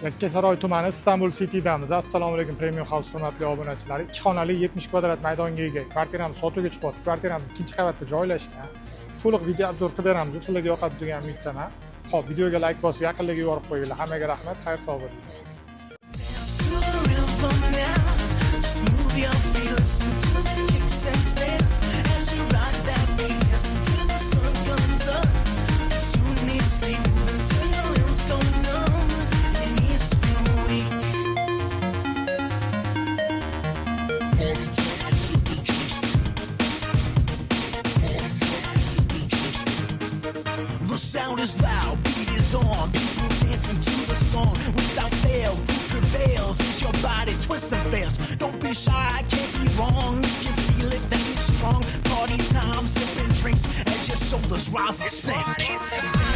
Yakkasaroy tumani Istanbul City'damiz. Assalomu alaykum Premium House hurmatli obunachilari. 2 xonali 70 kvadrat maydonga ega kvartiramiz sotuvga chiqyapti. Kvartiramiz ikkinchi qavatda joylashgan. To'liq video obzor qilib beramiz. Sizlarga yoqadi degan umiddaman. Xo'p, videoga like bosib, yaqinlarga yorib qo'yinglar. Hammaga rahmat. Xayr sog' bo'ling. The sound is loud, beat is on, people dancing to the song. Without fail, who prevails? Is your body twisting fails? Don't be shy, I can't be wrong. If you feel it, then it's strong. Party time, sipping drinks as your shoulders rise and sink.